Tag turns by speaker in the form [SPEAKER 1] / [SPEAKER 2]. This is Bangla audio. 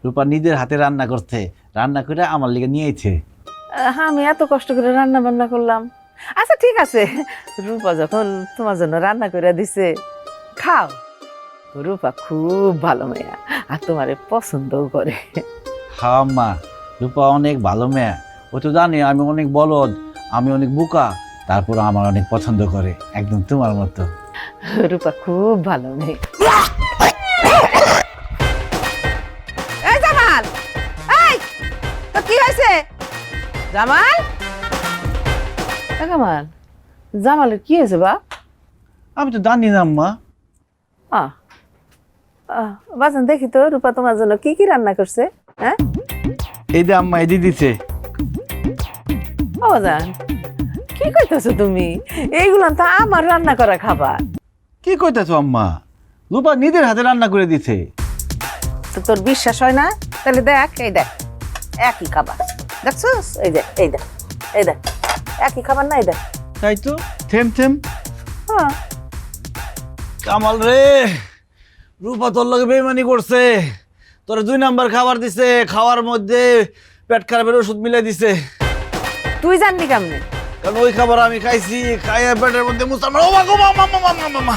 [SPEAKER 1] রূপা নিজের হাতে রান্না করতে, রান্না করে আমার লিগে নিয়েছে।
[SPEAKER 2] হ্যাঁ, আমি এত কষ্ট করে রান্না বান্না করলাম। আচ্ছা ঠিক আছে, রূপা যখন তোমার জন্য রান্না করে দিছে, খাও। রূপা খুব ভালো মেয়ে, আর তোমারে পছন্দও করে।
[SPEAKER 1] হ্যাঁ আম্মা, রূপা অনেক ভালো মেয়ে। ও তো জানে আমি অনেক বলদ, আমি অনেক বোকা, তারপর আমার অনেক পছন্দ করে, একদম তোমার মতো।
[SPEAKER 2] রূপা খুব ভালো মেয়ে। এই জামাল, এই তো কি হয়েছে? জামাল, জামাল, জামালের কি হয়েছে বা?
[SPEAKER 1] আমি তো জানি না আম্মা।
[SPEAKER 2] আহ আহ, বাজান দেখি তো রূপা তোমার জন্য কি কি রান্না করছে। হ্যাঁ,
[SPEAKER 1] এই যে আম্মা এদি দিছে।
[SPEAKER 2] ও বাজান, কি কইতেছো তুমি? এইগুলো তো আমার রান্না করা খাবার।
[SPEAKER 1] কি কইতেছো আম্মা? রূপা নিজের হাতে রান্না করে দিছে।
[SPEAKER 2] তো তোর বিশ্বাস হয় না? তাহলে দেখ, এই দেখ, একই খাবার। দেখছস? এই দেখ, এই দেখ, এই দেখ, একই খাবার না? এই দেখ।
[SPEAKER 1] তাই তো, থেম থেম।
[SPEAKER 2] হ্যাঁ,
[SPEAKER 1] কামাল রে, রূপা তোর লগে বেইমানি করছে। তোর 2 নাম্বার খাবার দিছে, খাওয়ার মধ্যে পেট খারাপের ওষুধ মিলাই দিছে।
[SPEAKER 2] তুই জানবি কেমনে?
[SPEAKER 1] কারণ ওই খাবার আমি খাইছি, খাইয়া পেটের মধ্যে মুসলমান। ও মা গো, মা মা মা মা মা মা।